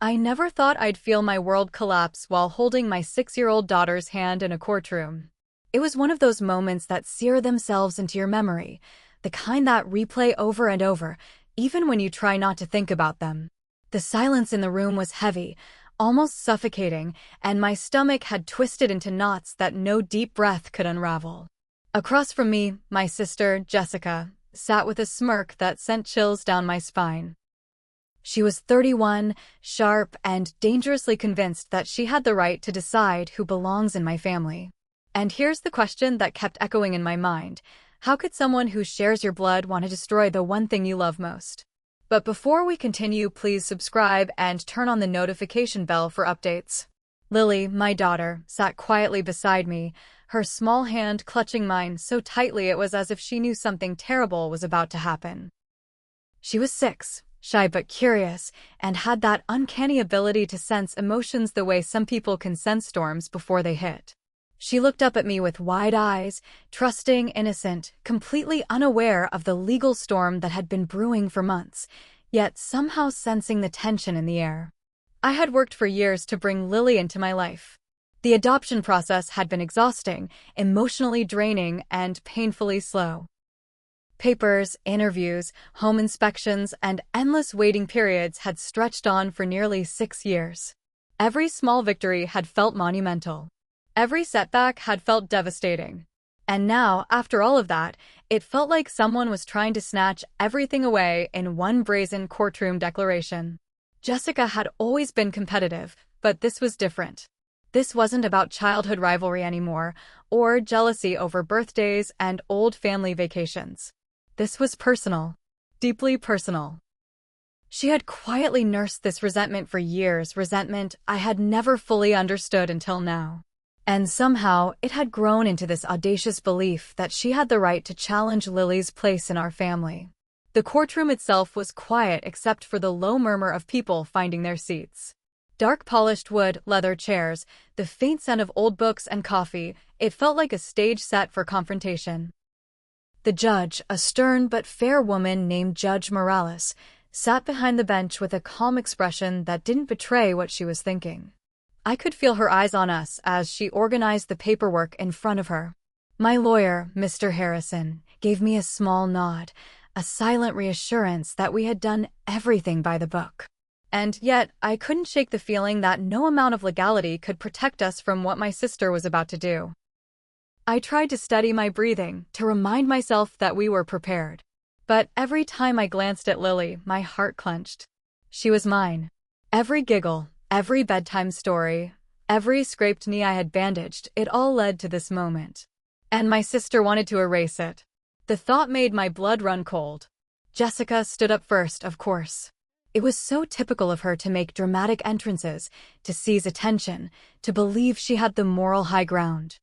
I never thought I'd feel my world collapse while holding my 6-year-old daughter's hand in a courtroom. It was one of those moments that sear themselves into your memory, the kind that replay over and over, even when you try not to think about them. The silence in the room was heavy, almost suffocating, and my stomach had twisted into knots that no deep breath could unravel. Across from me, my sister, Jessica, sat with a smirk that sent chills down my spine. She was 31, sharp, and dangerously convinced that she had the right to decide who belongs in my family. And here's the question that kept echoing in my mind. How could someone who shares your blood want to destroy the one thing you love most? But before we continue, please subscribe and turn on the notification bell for updates. Lily, my daughter, sat quietly beside me, her small hand clutching mine so tightly it was as if she knew something terrible was about to happen. She was 6, shy but curious, and had that uncanny ability to sense emotions the way some people can sense storms before they hit. She looked up at me with wide eyes, trusting, innocent, completely unaware of the legal storm that had been brewing for months, yet somehow sensing the tension in the air. I had worked for years to bring Lily into my life. The adoption process had been exhausting, emotionally draining, and painfully slow. Papers, interviews, home inspections, and endless waiting periods had stretched on for nearly 6 years. Every small victory had felt monumental. Every setback had felt devastating. And now, after all of that, it felt like someone was trying to snatch everything away in one brazen courtroom declaration. Jessica had always been competitive, but this was different. This wasn't about childhood rivalry anymore, or jealousy over birthdays and old family vacations. This was personal, deeply personal. She had quietly nursed this resentment for years, resentment I had never fully understood until now. And somehow, it had grown into this audacious belief that she had the right to challenge Lily's place in our family. The courtroom itself was quiet except for the low murmur of people finding their seats. Dark polished wood, leather chairs, the faint scent of old books and coffee, it felt like a stage set for confrontation. The judge, a stern but fair woman named Judge Morales, sat behind the bench with a calm expression that didn't betray what she was thinking. I could feel her eyes on us as she organized the paperwork in front of her. My lawyer, Mr. Harrison, gave me a small nod, a silent reassurance that we had done everything by the book. And yet, I couldn't shake the feeling that no amount of legality could protect us from what my sister was about to do. I tried to steady my breathing, to remind myself that we were prepared. But every time I glanced at Lily, my heart clenched. She was mine. Every giggle, every bedtime story, every scraped knee I had bandaged, it all led to this moment. And my sister wanted to erase it. The thought made my blood run cold. Jessica stood up first, of course. It was so typical of her to make dramatic entrances, to seize attention, to believe she had the moral high ground.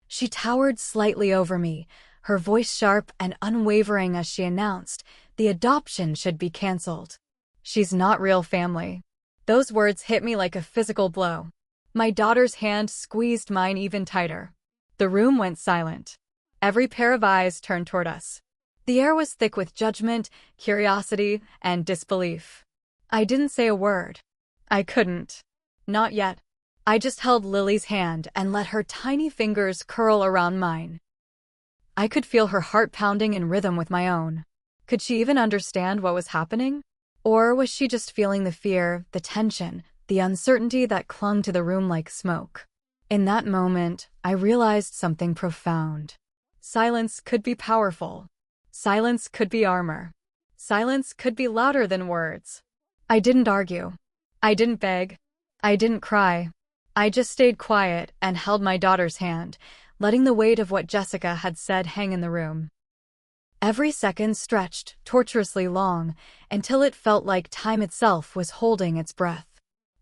She towered slightly over me, her voice sharp and unwavering as she announced, the adoption should be cancelled. She's not real family. Those words hit me like a physical blow. My daughter's hand squeezed mine even tighter. The room went silent. Every pair of eyes turned toward us. The air was thick with judgment, curiosity, and disbelief. I didn't say a word. I couldn't. Not yet. I just held Lily's hand and let her tiny fingers curl around mine. I could feel her heart pounding in rhythm with my own. Could she even understand what was happening? Or was she just feeling the fear, the tension, the uncertainty that clung to the room like smoke? In that moment, I realized something profound. Silence could be powerful. Silence could be armor. Silence could be louder than words. I didn't argue. I didn't beg. I didn't cry. I just stayed quiet and held my daughter's hand, letting the weight of what Jessica had said hang in the room. Every second stretched, torturously long, until it felt like time itself was holding its breath.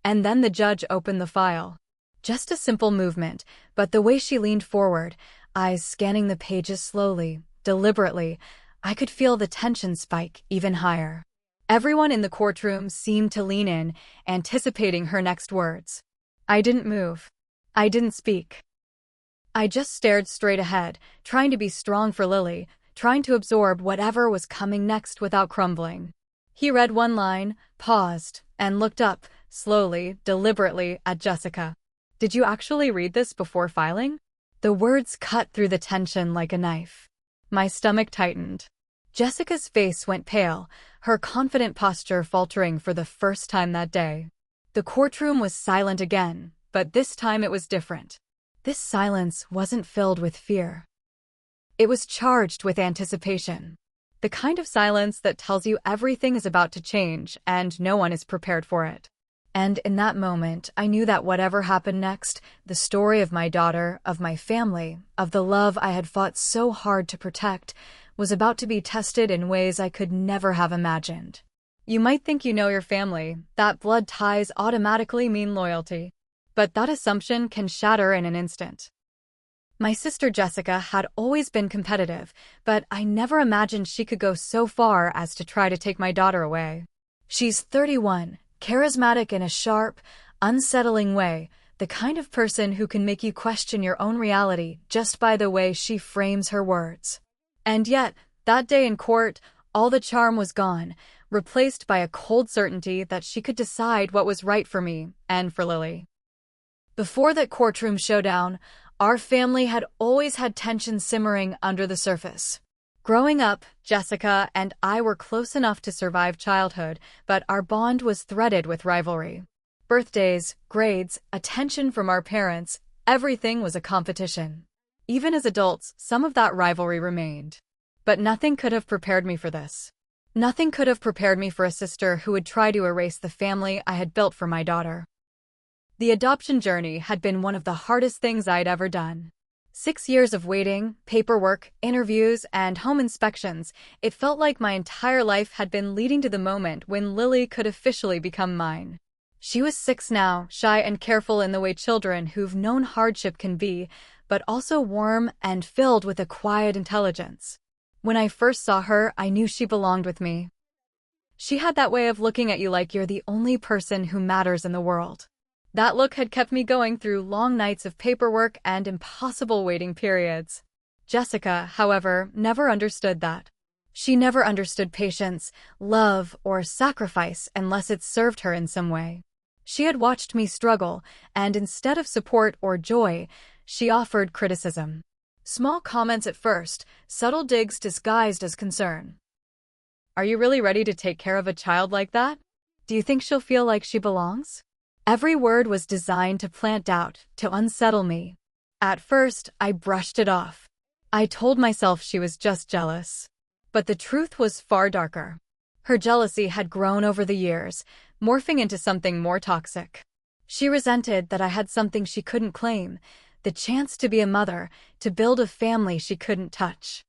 And then the judge opened the file. Just a simple movement, but the way she leaned forward, eyes scanning the pages slowly, deliberately, I could feel the tension spike even higher. Everyone in the courtroom seemed to lean in, anticipating her next words. I didn't move. I didn't speak. I just stared straight ahead, trying to be strong for Lily, trying to absorb whatever was coming next without crumbling. He read one line, paused, and looked up, slowly, deliberately, at Jessica. "Did you actually read this before filing?" The words cut through the tension like a knife. My stomach tightened. Jessica's face went pale, her confident posture faltering for the first time that day. The courtroom was silent again, but this time it was different. This silence wasn't filled with fear. It was charged with anticipation. The kind of silence that tells you everything is about to change and no one is prepared for it. And in that moment, I knew that whatever happened next, the story of my daughter, of my family, of the love I had fought so hard to protect, was about to be tested in ways I could never have imagined. You might think you know your family, that blood ties automatically mean loyalty. But that assumption can shatter in an instant. My sister Jessica had always been competitive, but I never imagined she could go so far as to try to take my daughter away. She's 31, charismatic in a sharp, unsettling way, the kind of person who can make you question your own reality just by the way she frames her words. And yet, that day in court, all the charm was gone, replaced by a cold certainty that she could decide what was right for me and for Lily. Before that courtroom showdown, our family had always had tension simmering under the surface. Growing up, Jessica and I were close enough to survive childhood, but our bond was threaded with rivalry. Birthdays, grades, attention from our parents, everything was a competition. Even as adults, some of that rivalry remained. But nothing could have prepared me for this. Nothing could have prepared me for a sister who would try to erase the family I had built for my daughter. The adoption journey had been one of the hardest things I'd ever done. 6 years of waiting, paperwork, interviews, and home inspections, it felt like my entire life had been leading to the moment when Lily could officially become mine. She was 6 now, shy and careful in the way children who've known hardship can be, but also warm and filled with a quiet intelligence. When I first saw her, I knew she belonged with me. She had that way of looking at you like you're the only person who matters in the world. That look had kept me going through long nights of paperwork and impossible waiting periods. Jessica, however, never understood that. She never understood patience, love, or sacrifice unless it served her in some way. She had watched me struggle, and instead of support or joy, she offered criticism. Small comments at first, subtle digs disguised as concern. "Are you really ready to take care of a child like that? Do you think she'll feel like she belongs?" Every word was designed to plant doubt, to unsettle me. At first, I brushed it off. I told myself she was just jealous. But the truth was far darker. Her jealousy had grown over the years, morphing into something more toxic. She resented that I had something she couldn't claim, the chance to be a mother, to build a family she couldn't touch.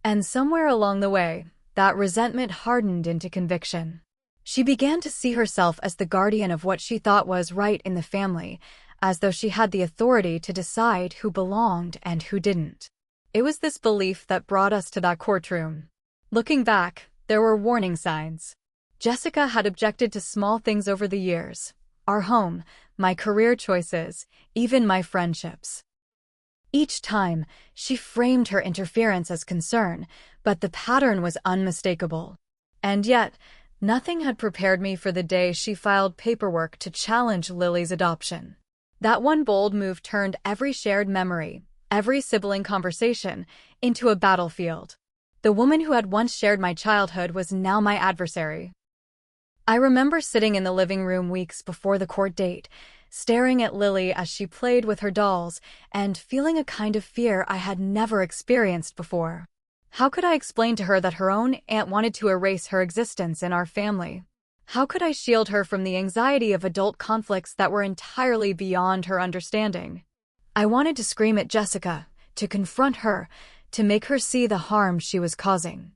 And somewhere along the way, that resentment hardened into conviction. She began to see herself as the guardian of what she thought was right in the family, as though she had the authority to decide who belonged and who didn't. It was this belief that brought us to that courtroom. Looking back, there were warning signs. Jessica had objected to small things over the years: our home, my career choices, even my friendships. Each time, she framed her interference as concern, but the pattern was unmistakable. And yet, nothing had prepared me for the day she filed paperwork to challenge Lily's adoption. That one bold move turned every shared memory, every sibling conversation, into a battlefield. The woman who had once shared my childhood was now my adversary. I remember sitting in the living room weeks before the court date, staring at Lily as she played with her dolls, and feeling a kind of fear I had never experienced before. How could I explain to her that her own aunt wanted to erase her existence in our family? How could I shield her from the anxiety of adult conflicts that were entirely beyond her understanding? I wanted to scream at Jessica, to confront her, to make her see the harm she was causing.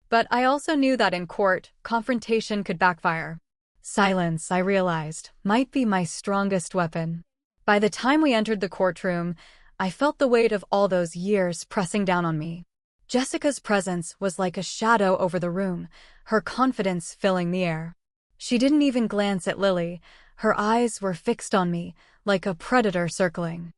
But I also knew that in court, confrontation could backfire. Silence, I realized, might be my strongest weapon. By the time we entered the courtroom, I felt the weight of all those years pressing down on me. Jessica's presence was like a shadow over the room, her confidence filling the air. She didn't even glance at Lily. Her eyes were fixed on me, like a predator circling.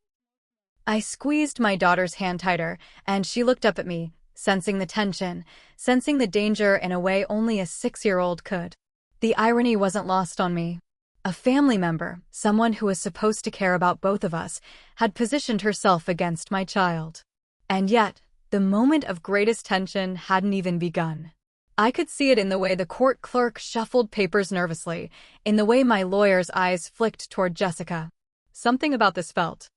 I squeezed my daughter's hand tighter, and she looked up at me, sensing the tension, sensing the danger in a way only a 6-year-old could. The irony wasn't lost on me. A family member, someone who was supposed to care about both of us, had positioned herself against my child. And yet, the moment of greatest tension hadn't even begun. I could see it in the way the court clerk shuffled papers nervously, in the way my lawyer's eyes flicked toward Jessica. Something about this felt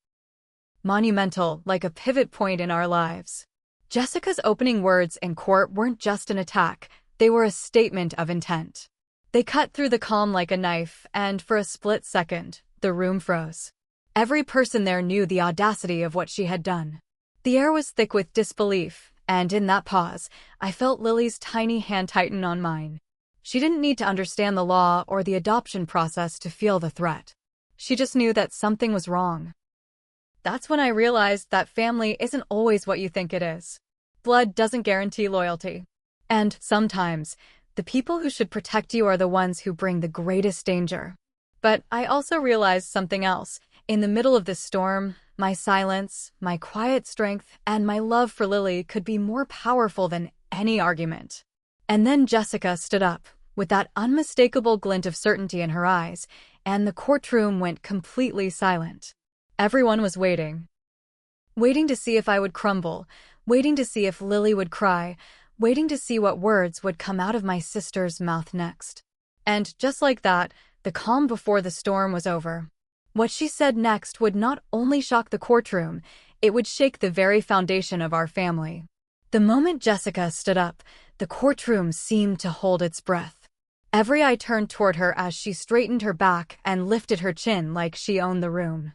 monumental, like a pivot point in our lives. Jessica's opening words in court weren't just an attack, they were a statement of intent. They cut through the calm like a knife, and for a split second, the room froze. Every person there knew the audacity of what she had done. The air was thick with disbelief, and in that pause, I felt Lily's tiny hand tighten on mine. She didn't need to understand the law or the adoption process to feel the threat. She just knew that something was wrong. That's when I realized that family isn't always what you think it is. Blood doesn't guarantee loyalty. And sometimes, the people who should protect you are the ones who bring the greatest danger. But I also realized something else. In the middle of this storm, my silence, my quiet strength, and my love for Lily could be more powerful than any argument. And then Jessica stood up, with that unmistakable glint of certainty in her eyes, and the courtroom went completely silent. Everyone was waiting. Waiting to see if I would crumble, waiting to see if Lily would cry, waiting to see what words would come out of my sister's mouth next. And just like that, the calm before the storm was over. What she said next would not only shock the courtroom, it would shake the very foundation of our family. The moment Jessica stood up, the courtroom seemed to hold its breath. Every eye turned toward her as she straightened her back and lifted her chin like she owned the room.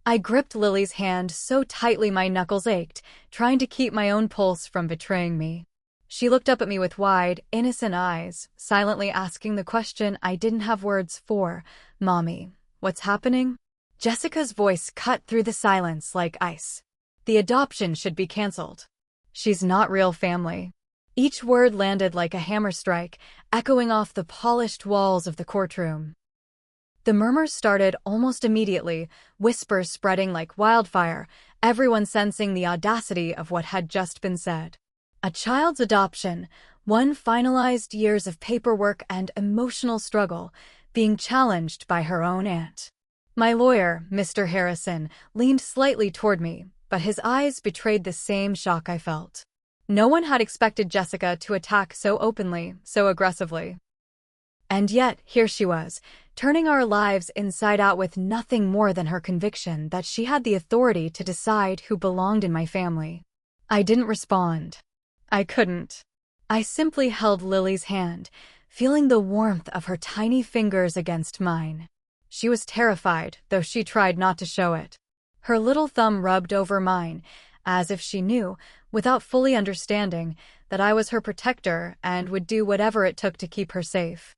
I gripped Lily's hand so tightly my knuckles ached, trying to keep my own pulse from betraying me. She looked up at me with wide, innocent eyes, silently asking the question I didn't have words for. "Mommy, what's happening?" Jessica's voice cut through the silence like ice. "The adoption should be canceled. She's not real family." Each word landed like a hammer strike, echoing off the polished walls of the courtroom. The murmurs started almost immediately, whispers spreading like wildfire, everyone sensing the audacity of what had just been said. A child's adoption, one finalized years of paperwork and emotional struggle, being challenged by her own aunt. My lawyer, Mr. Harrison, leaned slightly toward me, but his eyes betrayed the same shock I felt. No one had expected Jessica to attack so openly, so aggressively. And yet, here she was, turning our lives inside out with nothing more than her conviction that she had the authority to decide who belonged in my family. I didn't respond. I couldn't. I simply held Lily's hand, feeling the warmth of her tiny fingers against mine. She was terrified, though she tried not to show it. Her little thumb rubbed over mine, as if she knew, without fully understanding, that I was her protector and would do whatever it took to keep her safe.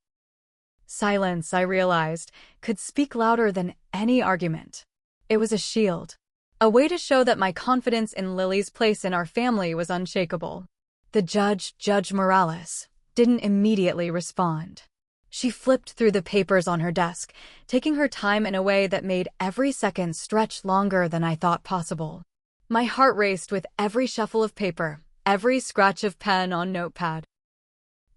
Silence, I realized, could speak louder than any argument. It was a shield. A way to show that my confidence in Lily's place in our family was unshakable. The judge, Judge Morales, didn't immediately respond. She flipped through the papers on her desk, taking her time in a way that made every second stretch longer than I thought possible. My heart raced with every shuffle of paper, every scratch of pen on notepad.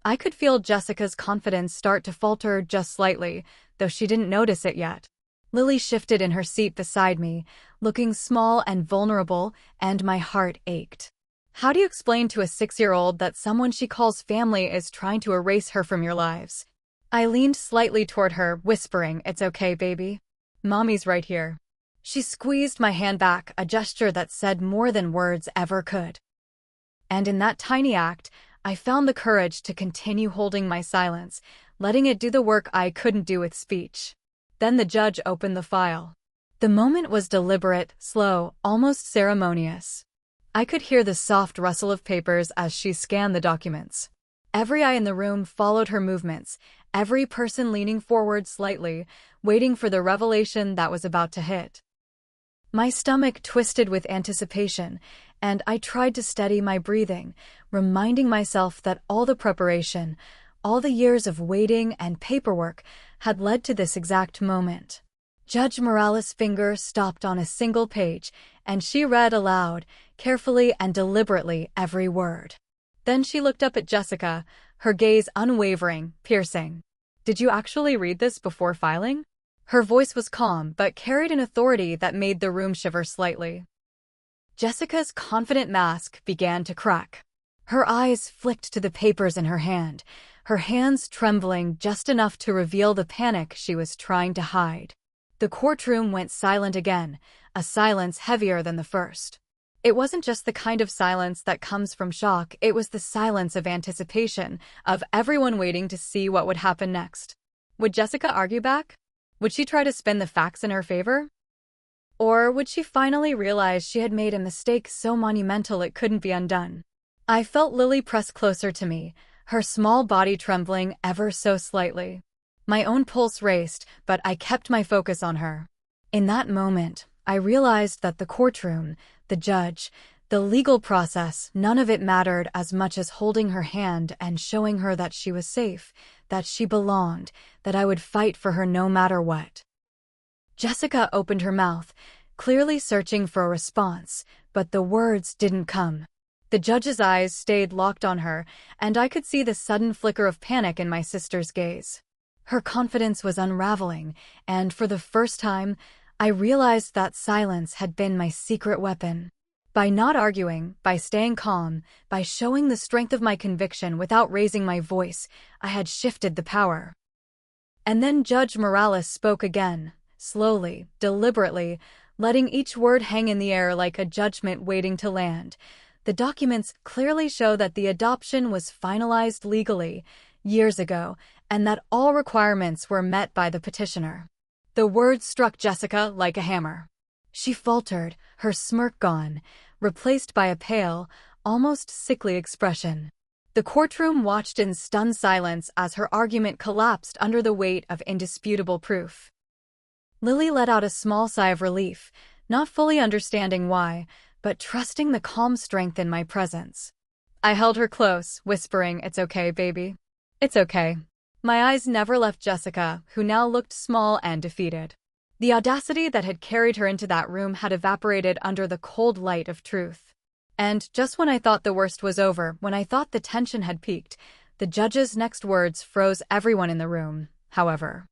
I could feel Jessica's confidence start to falter just slightly, though she didn't notice it yet. Lily shifted in her seat beside me, looking small and vulnerable, and my heart ached. How do you explain to a 6-year-old that someone she calls family is trying to erase her from your lives? I leaned slightly toward her, whispering, "It's okay, baby. Mommy's right here." She squeezed my hand back, a gesture that said more than words ever could. And in that tiny act, I found the courage to continue holding my silence, letting it do the work I couldn't do with speech. Then the judge opened the file. The moment was deliberate, slow, almost ceremonious. I could hear the soft rustle of papers as she scanned the documents. Every eye in the room followed her movements, every person leaning forward slightly, waiting for the revelation that was about to hit. My stomach twisted with anticipation, and I tried to steady my breathing, reminding myself that all the preparation, all the years of waiting and paperwork had led to this exact moment. Judge Morales' finger stopped on a single page, and she read aloud, carefully and deliberately, every word. Then she looked up at Jessica, her gaze unwavering, piercing. Did you actually read this before filing? Her voice was calm but carried an authority that made the room shiver slightly. Jessica's confident mask began to crack. Her eyes flicked to the papers in her hand, her hands trembling just enough to reveal the panic she was trying to hide. The courtroom went silent again, a silence heavier than the first. It wasn't just the kind of silence that comes from shock, it was the silence of anticipation, of everyone waiting to see what would happen next. Would Jessica argue back? Would she try to spin the facts in her favor? Or would she finally realize she had made a mistake so monumental it couldn't be undone? I felt Lily press closer to me, her small body trembling ever so slightly. My own pulse raced, but I kept my focus on her. In that moment, I realized that the courtroom, the judge, the legal process, none of it mattered as much as holding her hand and showing her that she was safe, that she belonged, that I would fight for her no matter what. Jessica opened her mouth, clearly searching for a response, but the words didn't come. The judge's eyes stayed locked on her, and I could see the sudden flicker of panic in my sister's gaze. Her confidence was unraveling, and for the first time, I realized that silence had been my secret weapon. By not arguing, by staying calm, by showing the strength of my conviction without raising my voice, I had shifted the power. And then Judge Morales spoke again, slowly, deliberately, letting each word hang in the air like a judgment waiting to land. The documents clearly show that the adoption was finalized legally, years ago, and that all requirements were met by the petitioner. The words struck Jessica like a hammer. She faltered, her smirk gone, replaced by a pale, almost sickly expression. The courtroom watched in stunned silence as her argument collapsed under the weight of indisputable proof. Lily let out a small sigh of relief, not fully understanding why, but trusting the calm strength in my presence. I held her close, whispering, "It's okay, baby. It's okay." My eyes never left Jessica, who now looked small and defeated. The audacity that had carried her into that room had evaporated under the cold light of truth. And just when I thought the worst was over, when I thought the tension had peaked, the judge's next words froze everyone in the room, however.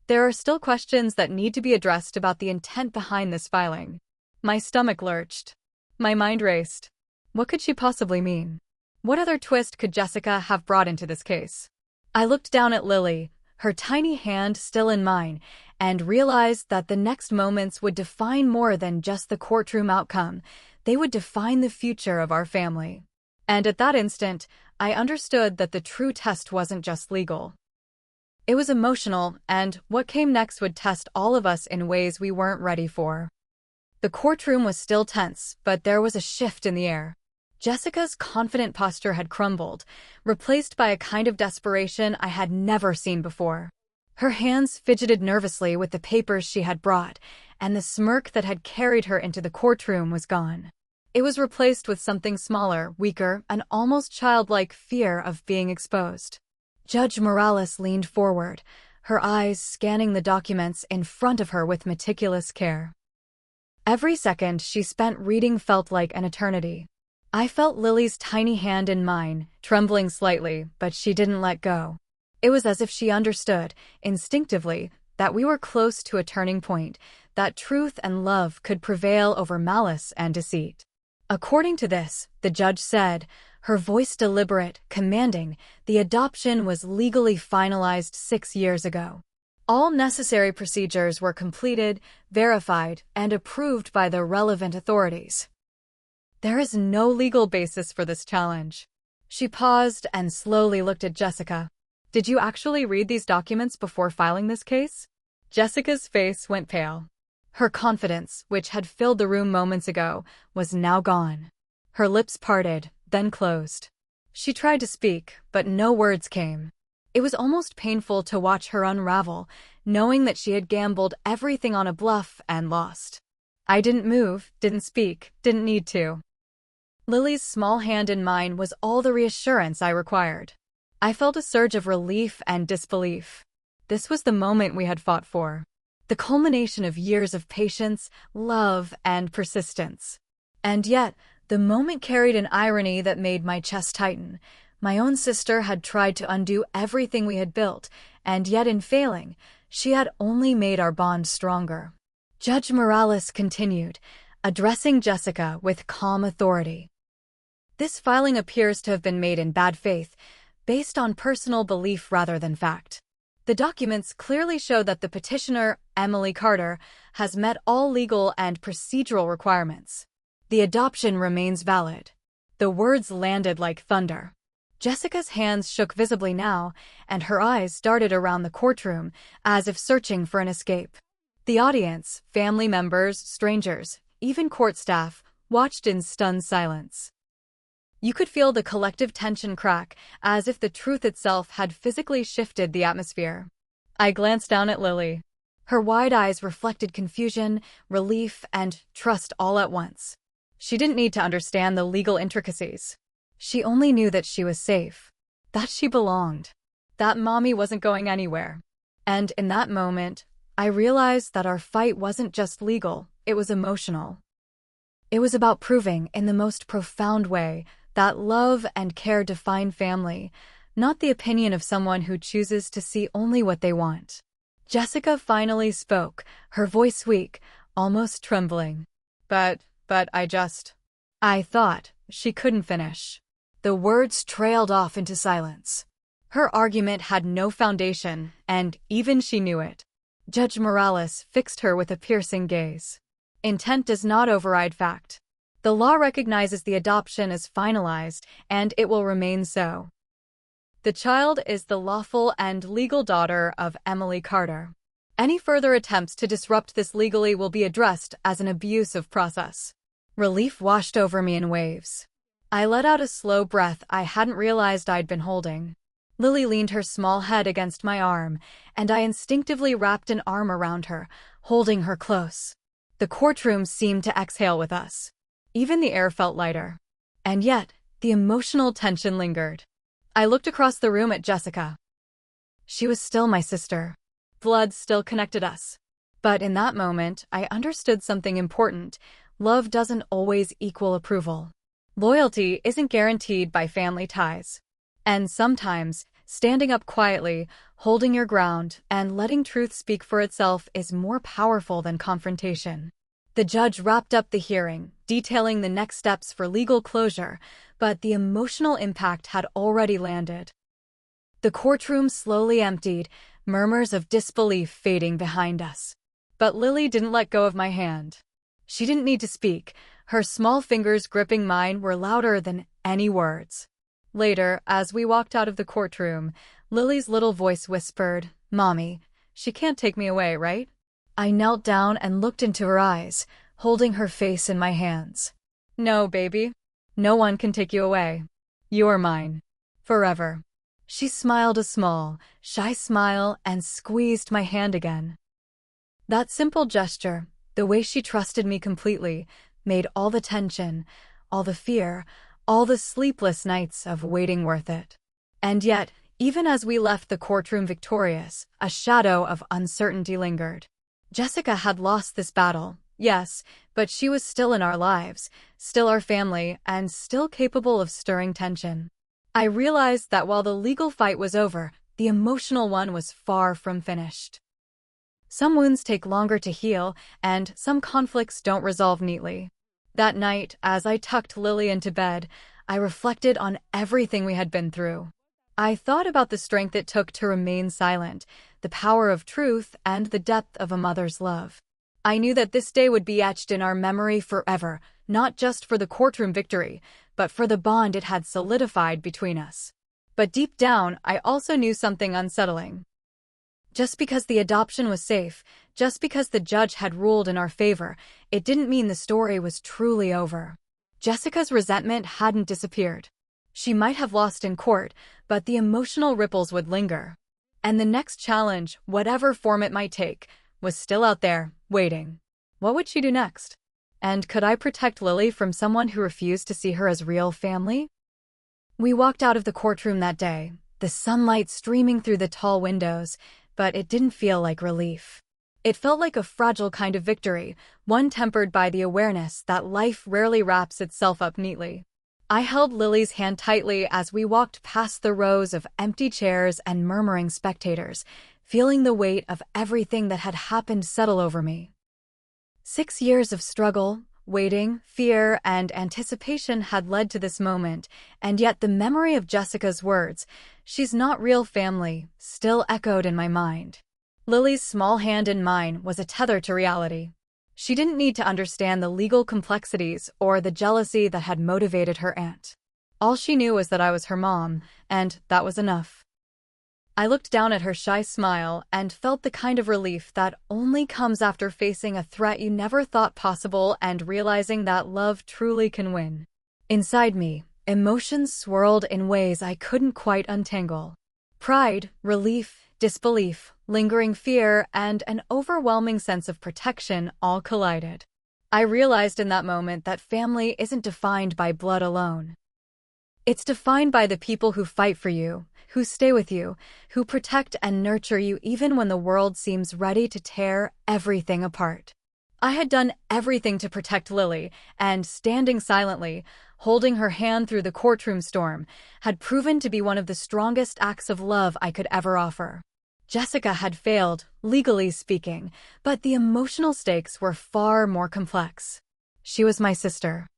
There are still questions that need to be addressed about the intent behind this filing. My stomach lurched. My mind raced. What could she possibly mean? What other twist could Jessica have brought into this case? I looked down at Lily, her tiny hand still in mine, and realized that the next moments would define more than just the courtroom outcome. They would define the future of our family. And at that instant, I understood that the true test wasn't just legal. It was emotional, and what came next would test all of us in ways we weren't ready for. The courtroom was still tense, but there was a shift in the air. Jessica's confident posture had crumbled, replaced by a kind of desperation I had never seen before. Her hands fidgeted nervously with the papers she had brought, and the smirk that had carried her into the courtroom was gone. It was replaced with something smaller, weaker, an almost childlike fear of being exposed. Judge Morales leaned forward, her eyes scanning the documents in front of her with meticulous care. Every second she spent reading felt like an eternity. I felt Lily's tiny hand in mine, trembling slightly, but she didn't let go. It was as if she understood, instinctively, that we were close to a turning point, that truth and love could prevail over malice and deceit. According to this, the judge said, her voice deliberate, commanding, the adoption was legally finalized 6 years ago. All necessary procedures were completed, verified, and approved by the relevant authorities. There is no legal basis for this challenge. She paused and slowly looked at Jessica. Did you actually read these documents before filing this case? Jessica's face went pale. Her confidence, which had filled the room moments ago, was now gone. Her lips parted, then closed. She tried to speak, but no words came. It was almost painful to watch her unravel, knowing that she had gambled everything on a bluff and lost. I didn't move, didn't speak, didn't need to. Lily's small hand in mine was all the reassurance I required. I felt a surge of relief and disbelief. This was the moment we had fought for. The culmination of years of patience, love, and persistence. And yet, the moment carried an irony that made my chest tighten. My own sister had tried to undo everything we had built, and yet in failing, she had only made our bond stronger. Judge Morales continued, addressing Jessica with calm authority. This filing appears to have been made in bad faith, based on personal belief rather than fact. The documents clearly show that the petitioner, Emily Carter, has met all legal and procedural requirements. The adoption remains valid. The words landed like thunder. Jessica's hands shook visibly now, and her eyes darted around the courtroom as if searching for an escape. The audience, family members, strangers, even court staff, watched in stunned silence. You could feel the collective tension crack, as if the truth itself had physically shifted the atmosphere. I glanced down at Lily. Her wide eyes reflected confusion, relief, and trust all at once. She didn't need to understand the legal intricacies. She only knew that she was safe, that she belonged, that Mommy wasn't going anywhere. And in that moment, I realized that our fight wasn't just legal, it was emotional. It was about proving, in the most profound way, that love and care define family, not the opinion of someone who chooses to see only what they want. Jessica finally spoke, her voice weak, almost trembling. But I thought she couldn't finish. The words trailed off into silence. Her argument had no foundation, and even she knew it. Judge Morales fixed her with a piercing gaze. Intent does not override fact. The law recognizes the adoption as finalized, and it will remain so. The child is the lawful and legal daughter of Emily Carter. Any further attempts to disrupt this legally will be addressed as an abuse of process. Relief washed over me in waves. I let out a slow breath I hadn't realized I'd been holding. Lily leaned her small head against my arm, and I instinctively wrapped an arm around her, holding her close. The courtroom seemed to exhale with us. Even the air felt lighter. And yet, the emotional tension lingered. I looked across the room at Jessica. She was still my sister. Blood still connected us. But in that moment, I understood something important. Love doesn't always equal approval. Loyalty isn't guaranteed by family ties. And sometimes, standing up quietly, holding your ground, and letting truth speak for itself is more powerful than confrontation. The judge wrapped up the hearing, detailing the next steps for legal closure, but the emotional impact had already landed. The courtroom slowly emptied, murmurs of disbelief fading behind us. But Lily didn't let go of my hand. She didn't need to speak. Her small fingers gripping mine were louder than any words. Later, as we walked out of the courtroom, Lily's little voice whispered, "Mommy, she can't take me away, right?" I knelt down and looked into her eyes, holding her face in my hands. "No, baby. No one can take you away. You're mine. Forever." She smiled a small, shy smile and squeezed my hand again. That simple gesture, the way she trusted me completely, made all the tension, all the fear, all the sleepless nights of waiting worth it. And yet, even as we left the courtroom victorious, a shadow of uncertainty lingered. Jessica had lost this battle, yes, but she was still in our lives, still our family, and still capable of stirring tension. I realized that while the legal fight was over, the emotional one was far from finished. Some wounds take longer to heal, and some conflicts don't resolve neatly. That night, as I tucked Lily into bed, I reflected on everything we had been through. I thought about the strength it took to remain silent, the power of truth, and the depth of a mother's love. I knew that this day would be etched in our memory forever, not just for the courtroom victory, but for the bond it had solidified between us. But deep down, I also knew something unsettling. Just because the adoption was safe, just because the judge had ruled in our favor, it didn't mean the story was truly over. Jessica's resentment hadn't disappeared. She might have lost in court, but the emotional ripples would linger. And the next challenge, whatever form it might take, was still out there, waiting. What would she do next? And could I protect Lily from someone who refused to see her as real family? We walked out of the courtroom that day, the sunlight streaming through the tall windows, but it didn't feel like relief. It felt like a fragile kind of victory, one tempered by the awareness that life rarely wraps itself up neatly. I held Lily's hand tightly as we walked past the rows of empty chairs and murmuring spectators, feeling the weight of everything that had happened settle over me. 6 years of struggle, waiting, fear, and anticipation had led to this moment, and yet the memory of Jessica's words, "She's not real family," still echoed in my mind. Lily's small hand in mine was a tether to reality. She didn't need to understand the legal complexities or the jealousy that had motivated her aunt. All she knew was that I was her mom, and that was enough. I looked down at her shy smile and felt the kind of relief that only comes after facing a threat you never thought possible and realizing that love truly can win. Inside me, emotions swirled in ways I couldn't quite untangle. Pride, relief, disbelief, lingering fear, and an overwhelming sense of protection all collided. I realized in that moment that family isn't defined by blood alone. It's defined by the people who fight for you, who stay with you, who protect and nurture you even when the world seems ready to tear everything apart. I had done everything to protect Lily, and standing silently, holding her hand through the courtroom storm, had proven to be one of the strongest acts of love I could ever offer. Jessica had failed, legally speaking, but the emotional stakes were far more complex. She was my sister.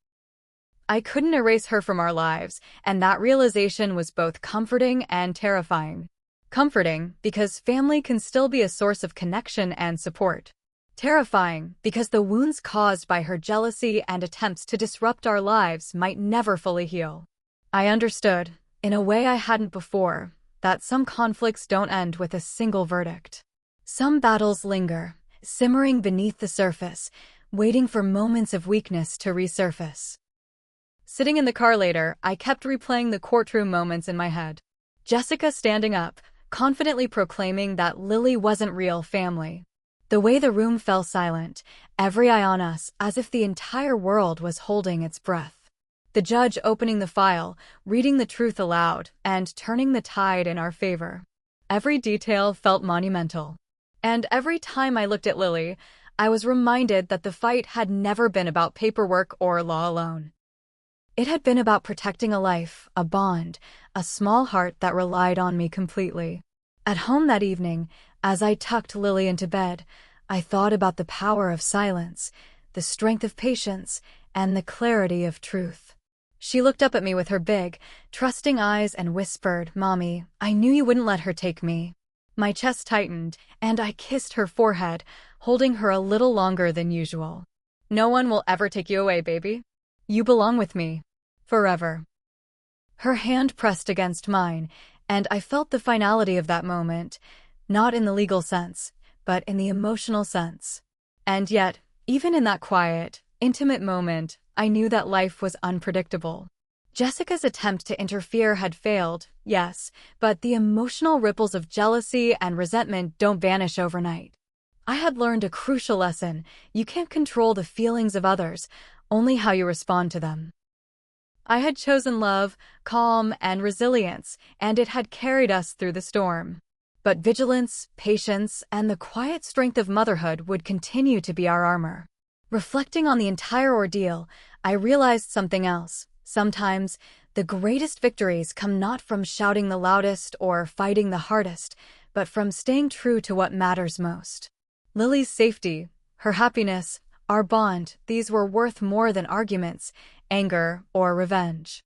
I couldn't erase her from our lives, and that realization was both comforting and terrifying. Comforting, because family can still be a source of connection and support. Terrifying, because the wounds caused by her jealousy and attempts to disrupt our lives might never fully heal. I understood, in a way I hadn't before, that some conflicts don't end with a single verdict. Some battles linger, simmering beneath the surface, waiting for moments of weakness to resurface. Sitting in the car later, I kept replaying the courtroom moments in my head. Jessica standing up, confidently proclaiming that Lily wasn't real family. The way the room fell silent, every eye on us, as if the entire world was holding its breath. The judge opening the file, reading the truth aloud, and turning the tide in our favor. Every detail felt monumental. And every time I looked at Lily, I was reminded that the fight had never been about paperwork or law alone. It had been about protecting a life, a bond, a small heart that relied on me completely. At home that evening, as I tucked Lily into bed, I thought about the power of silence, the strength of patience, and the clarity of truth. She looked up at me with her big, trusting eyes and whispered, "Mommy, I knew you wouldn't let her take me." My chest tightened, and I kissed her forehead, holding her a little longer than usual. "No one will ever take you away, baby. You belong with me. Forever." Her hand pressed against mine, and I felt the finality of that moment, not in the legal sense, but in the emotional sense. And yet, even in that quiet, intimate moment, I knew that life was unpredictable. Jessica's attempt to interfere had failed, yes, but the emotional ripples of jealousy and resentment don't vanish overnight. I had learned a crucial lesson: you can't control the feelings of others, only how you respond to them. I had chosen love, calm, and resilience, and it had carried us through the storm. But vigilance, patience, and the quiet strength of motherhood would continue to be our armor. Reflecting on the entire ordeal, I realized something else. Sometimes, the greatest victories come not from shouting the loudest or fighting the hardest, but from staying true to what matters most. Lily's safety, her happiness, our bond, these were worth more than arguments, anger, or revenge.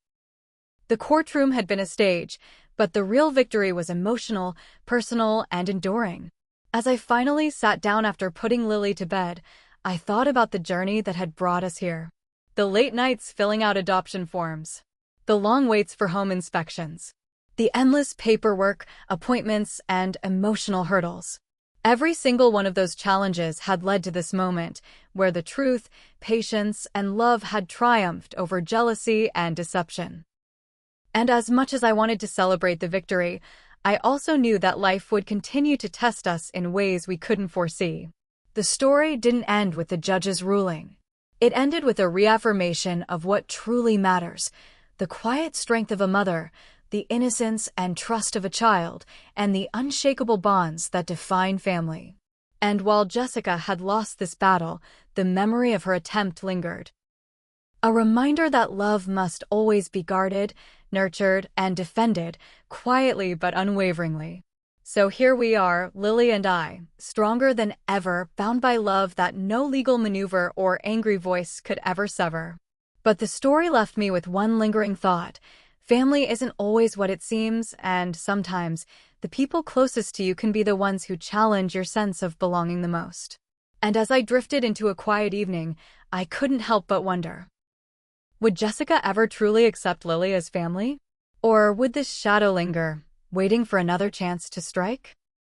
The courtroom had been a stage, but the real victory was emotional, personal, and enduring. As I finally sat down after putting Lily to bed, I thought about the journey that had brought us here. The late nights filling out adoption forms. The long waits for home inspections. The endless paperwork, appointments, and emotional hurdles. Every single one of those challenges had led to this moment, where the truth, patience, and love had triumphed over jealousy and deception. And as much as I wanted to celebrate the victory, I also knew that life would continue to test us in ways we couldn't foresee. The story didn't end with the judge's ruling. It ended with a reaffirmation of what truly matters: the quiet strength of a mother, the innocence and trust of a child, and the unshakable bonds that define family. And while Jessica had lost this battle, the memory of her attempt lingered. A reminder that love must always be guarded, nurtured, and defended, quietly but unwaveringly. So here we are, Lily and I, stronger than ever, bound by love that no legal maneuver or angry voice could ever sever. But the story left me with one lingering thought. Family isn't always what it seems, and sometimes, the people closest to you can be the ones who challenge your sense of belonging the most. And as I drifted into a quiet evening, I couldn't help but wonder. Would Jessica ever truly accept Lily as family? Or would this shadow linger, waiting for another chance to strike?